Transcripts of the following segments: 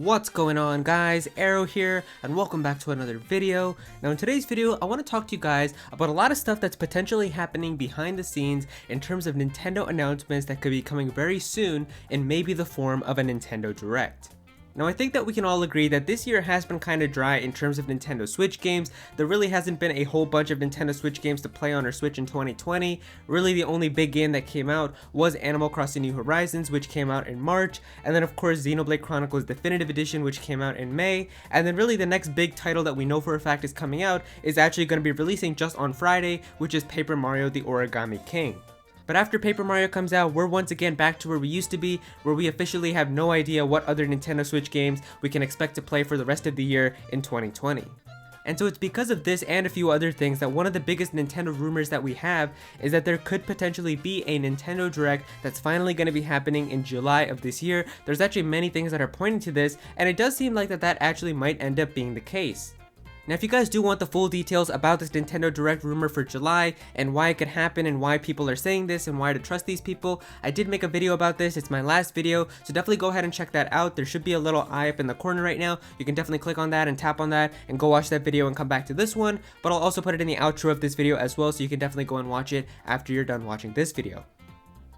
What's going on, guys? Aero here, and welcome back to another video. Now in today's video, I want to talk to you guys about a lot of stuff that's potentially happening behind the scenes in terms of Nintendo announcements that could be coming very soon in maybe the form of a Nintendo Direct. Now I think that we can all agree that this year has been kind of dry in terms of Nintendo Switch games. There really hasn't been a whole bunch of Nintendo Switch games to play on our Switch in 2020. Really the only big game that came out was Animal Crossing New Horizons, which came out in March, and then of course Xenoblade Chronicles Definitive Edition, which came out in May, and then really the next big title that we know for a fact is coming out is actually going to be releasing just on Friday, which is Paper Mario The Origami King. But after Paper Mario comes out, we're once again back to where we used to be, where we officially have no idea what other Nintendo Switch games we can expect to play for the rest of the year in 2020. And so it's because of this and a few other things that one of the biggest Nintendo rumors that we have is that there could potentially be a Nintendo Direct that's finally going to be happening in July of this year. There's actually many things that are pointing to this, and it does seem like that actually might end up being the case. Now if you guys do want the full details about this Nintendo Direct rumor for July and why it could happen and why people are saying this and why to trust these people, I did make a video about this. It's my last video, so definitely go ahead and check that out. There should be a little eye up in the corner right now. You can definitely click on that and tap on that and go watch that video and come back to this one, but I'll also put it in the outro of this video as well, so you can definitely go and watch it after you're done watching this video.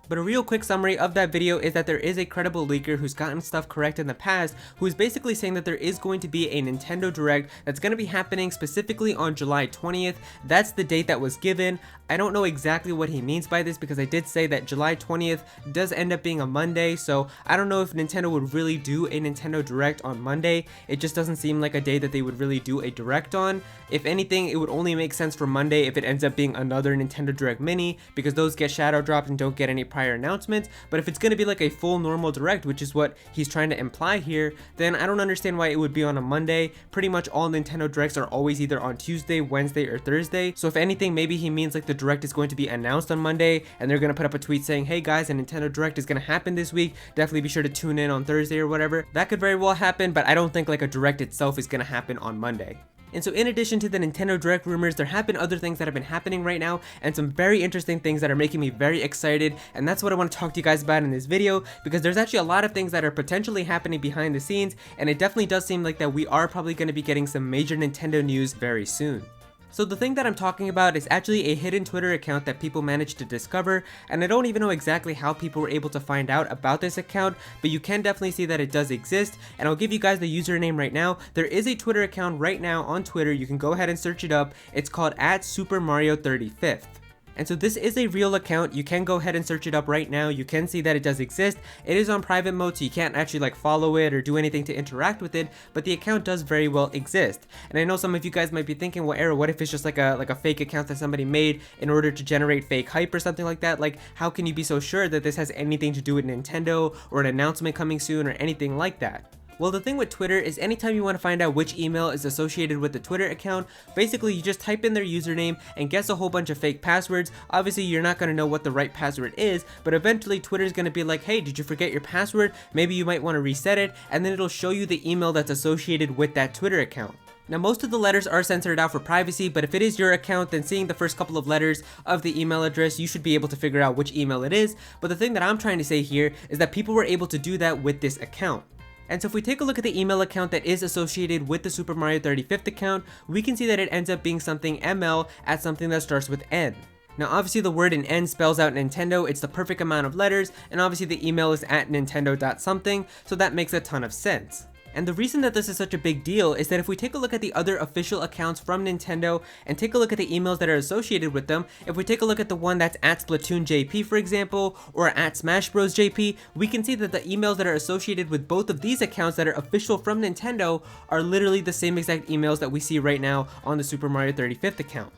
But a real quick summary of that video is that there is a credible leaker who's gotten stuff correct in the past, who is basically saying that there is going to be a Nintendo Direct that's going to be happening specifically on July 20th. That's the date that was given. I don't know exactly what he means by this because I did say that July 20th does end up being a Monday, so I don't know if Nintendo would really do a Nintendo Direct on Monday. It just doesn't seem like a day that they would really do a Direct on. If anything, it would only make sense for Monday if it ends up being another Nintendo Direct Mini, because those get shadow dropped and don't get any prior announcements. But if it's going to be like a full normal Direct, which is what he's trying to imply here, then I don't understand why it would be on a Monday. Pretty much all Nintendo Directs are always either on Tuesday, Wednesday, or Thursday. So if anything, maybe he means like the Direct is going to be announced on Monday and they're going to put up a tweet saying, hey guys, a Nintendo Direct is going to happen this week. Definitely be sure to tune in on Thursday or whatever. That could very well happen, but I don't think like a Direct itself is going to happen on Monday. And so in addition to the Nintendo Direct rumors, there have been other things that have been happening right now, and some very interesting things that are making me very excited, and that's what I want to talk to you guys about in this video, because there's actually a lot of things that are potentially happening behind the scenes, and it definitely does seem like that we are probably going to be getting some major Nintendo news very soon. So the thing that I'm talking about is actually a hidden Twitter account that people managed to discover, and I don't even know exactly how people were able to find out about this account, but you can definitely see that it does exist, and I'll give you guys the username right now. There is a Twitter account right now on Twitter. You can go ahead and search it up. It's called @SuperMario35th. And so this is a real account. You can go ahead and search it up right now. You can see that it does exist. It is on private mode, so you can't actually like follow it or do anything to interact with it, but the account does very well exist. And I know some of you guys might be thinking, well, Aero, what if it's just like a fake account that somebody made in order to generate fake hype or something like that? Like, how can you be so sure that this has anything to do with Nintendo or an announcement coming soon or anything like that? Well, the thing with Twitter is anytime you want to find out which email is associated with the Twitter account, basically you just type in their username and guess a whole bunch of fake passwords. Obviously, you're not going to know what the right password is, but eventually Twitter's going to be like, hey, did you forget your password? Maybe you might want to reset it, and then it'll show you the email that's associated with that Twitter account. Now, most of the letters are censored out for privacy, but if it is your account, then seeing the first couple of letters of the email address, you should be able to figure out which email it is. But the thing that I'm trying to say here is that people were able to do that with this account. And so if we take a look at the email account that is associated with the Super Mario 35th account, we can see that it ends up being something ML at something that starts with N. Now obviously the word in N spells out Nintendo, it's the perfect amount of letters, and obviously the email is at nintendo.something, so that makes a ton of sense. And the reason that this is such a big deal is that if we take a look at the other official accounts from Nintendo and take a look at the emails that are associated with them, if we take a look at the one that's at Splatoon JP, for example, or at Smash Bros JP, we can see that the emails that are associated with both of these accounts that are official from Nintendo are literally the same exact emails that we see right now on the Super Mario 35th account.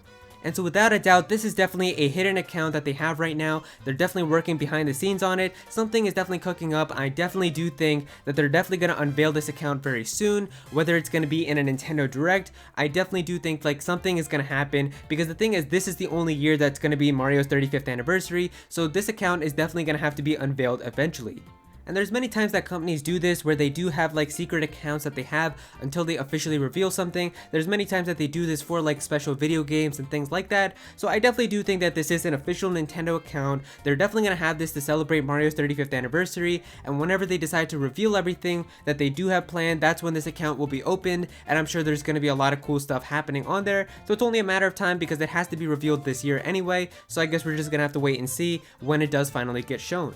And so without a doubt, this is definitely a hidden account that they have right now. They're definitely working behind the scenes on it. Something is definitely cooking up. I definitely do think that they're definitely going to unveil this account very soon, whether it's going to be in a Nintendo Direct. I definitely do think like something is going to happen, because the thing is, this is the only year that's going to be Mario's 35th anniversary, so this account is definitely going to have to be unveiled eventually. And there's many times that companies do this where they do have like secret accounts that they have until they officially reveal something. There's many times that they do this for like special video games and things like that. So I definitely do think that this is an official Nintendo account. They're definitely going to have this to celebrate Mario's 35th anniversary. And whenever they decide to reveal everything that they do have planned, that's when this account will be opened. And I'm sure there's going to be a lot of cool stuff happening on there. So it's only a matter of time because it has to be revealed this year anyway. So I guess we're just going to have to wait and see when it does finally get shown.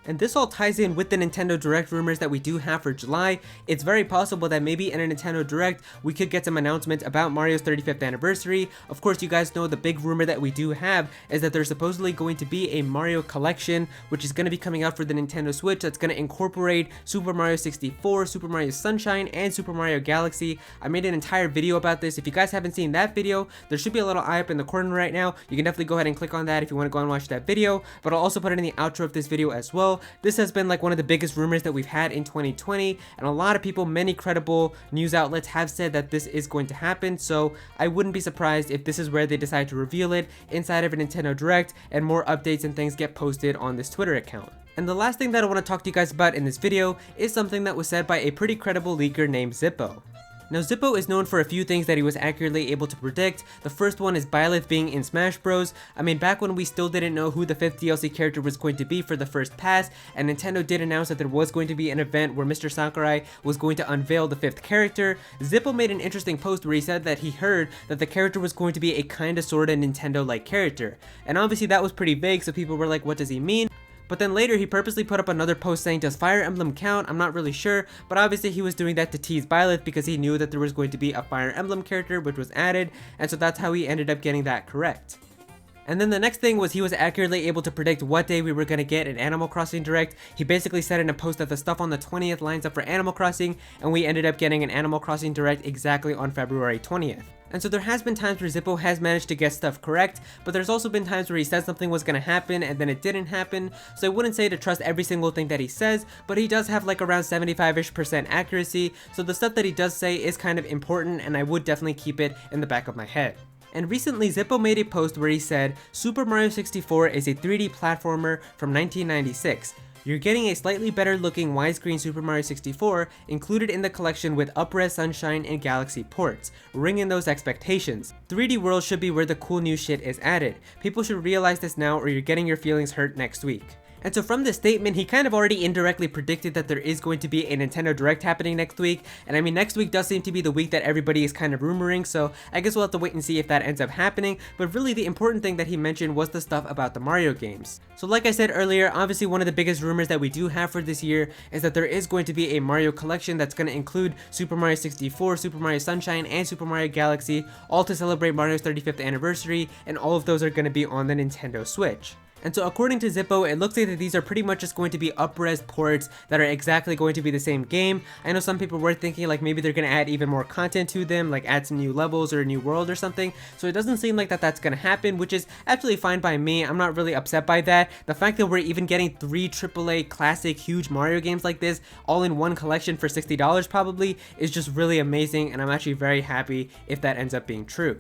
And this all ties in with the Nintendo Direct rumors that we do have for July. It's very possible that maybe in a Nintendo Direct, we could get some announcements about Mario's 35th anniversary. Of course, you guys know the big rumor that we do have is that there's supposedly going to be a Mario collection, which is going to be coming out for the Nintendo Switch that's going to incorporate Super Mario 64, Super Mario Sunshine, and Super Mario Galaxy. I made an entire video about this. If you guys haven't seen that video, there should be a little eye up in the corner right now. You can definitely go ahead and click on that if you want to go and watch that video, but I'll also put it in the outro of this video as well. This has been like one of the biggest rumors that we've had in 2020, and a lot of people, many credible news outlets have said that this is going to happen, so I wouldn't be surprised if this is where they decide to reveal it inside of a Nintendo Direct and more updates and things get posted on this Twitter account. And the last thing that I want to talk to you guys about in this video is something that was said by a pretty credible leaker named Zippo. Now Zippo is known for a few things that he was accurately able to predict. The first one is Byleth being in Smash Bros. I mean, back when we still didn't know who the 5th DLC character was going to be for the first pass, and Nintendo did announce that there was going to be an event where Mr. Sakurai was going to unveil the 5th character, Zippo made an interesting post where he said that he heard that the character was going to be a kinda sorta Nintendo-like character. And obviously that was pretty vague, so people were like, what does he mean? But then later he purposely put up another post saying, does Fire Emblem count? I'm not really sure, but obviously he was doing that to tease Byleth because he knew that there was going to be a Fire Emblem character which was added, and so that's how he ended up getting that correct. And then the next thing was he was accurately able to predict what day we were going to get an Animal Crossing Direct. He basically said in a post that the stuff on the 20th lines up for Animal Crossing, and we ended up getting an Animal Crossing Direct exactly on February 20th. And so there has been times where Zippo has managed to get stuff correct, but there's also been times where he said something was going to happen and then it didn't happen. So I wouldn't say to trust every single thing that he says, but he does have like around 75% accuracy. So the stuff that he does say is kind of important, and I would definitely keep it in the back of my head. And recently Zippo made a post where he said, Super Mario 64 is a 3D platformer from 1996. You're getting a slightly better looking widescreen Super Mario 64 included in the collection with up-res Sunshine and Galaxy ports. Ring in those expectations. 3D World should be where the cool new shit is added. People should realize this now or you're getting your feelings hurt next week. And so from this statement, he kind of already indirectly predicted that there is going to be a Nintendo Direct happening next week. And I mean, next week does seem to be the week that everybody is kind of rumoring, so I guess we'll have to wait and see if that ends up happening. But really the important thing that he mentioned was the stuff about the Mario games. So like I said earlier, obviously one of the biggest rumors that we do have for this year is that there is going to be a Mario collection that's going to include Super Mario 64, Super Mario Sunshine, and Super Mario Galaxy, all to celebrate Mario's 35th anniversary, and all of those are going to be on the Nintendo Switch. And so according to Zippo, it looks like that these are pretty much just going to be up-res ports that are exactly going to be the same game. I know some people were thinking like maybe they're going to add even more content to them, like add some new levels or a new world or something. So it doesn't seem like that's going to happen, which is absolutely fine by me. I'm not really upset by that. The fact that we're even getting 3 AAA classic huge Mario games like this all in one collection for $60 probably is just really amazing, and I'm actually very happy if that ends up being true.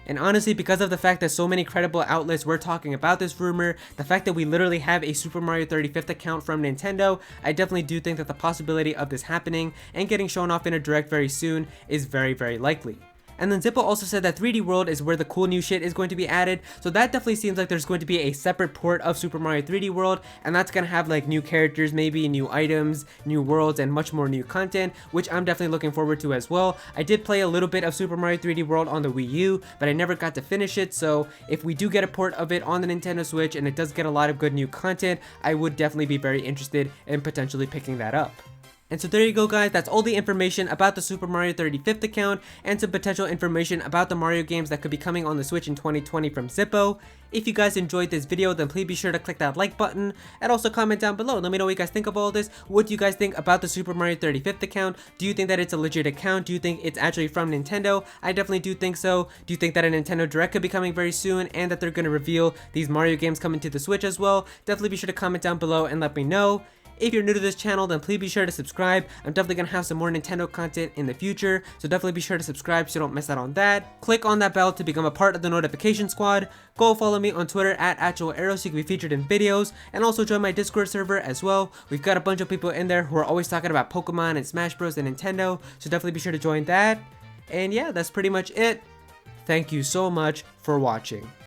And honestly, because of the fact that so many credible outlets were talking about this rumor, the fact that we literally have a Super Mario 35th account from Nintendo, I definitely do think that the possibility of this happening and getting shown off in a Direct very soon is very, very likely. And then Zippo also said that 3D World is where the cool new shit is going to be added, so that definitely seems like there's going to be a separate port of Super Mario 3D World, and that's going to have like new characters, maybe new items, new worlds, and much more new content, which I'm definitely looking forward to as well. I did play a little bit of Super Mario 3D World on the Wii U, but I never got to finish it, so if we do get a port of it on the Nintendo Switch and it does get a lot of good new content, I would definitely be very interested in potentially picking that up. And so there you go guys, that's all the information about the Super Mario 35th account and some potential information about the Mario games that could be coming on the Switch in 2020 from Zippo. If you guys enjoyed this video, then please be sure to click that like button and also comment down below. Let me know what you guys think of all this. What do you guys think about the Super Mario 35th account? Do you think that it's a legit account? Do you think it's actually from Nintendo? I definitely do think so. Do you think that a Nintendo Direct could be coming very soon and that they're going to reveal these Mario games coming to the Switch as well? Definitely be sure to comment down below and let me know. If you're new to this channel, then please be sure to subscribe. I'm definitely gonna have some more Nintendo content in the future, so definitely be sure to subscribe so you don't miss out on that. Click on that bell to become a part of the notification squad. Go follow me on Twitter at Aero so you can be featured in videos, and also join my Discord server as well. We've got a bunch of people in there who are always talking about Pokemon and Smash Bros and Nintendo, so definitely be sure to join that. And yeah, that's pretty much it. Thank you so much for watching.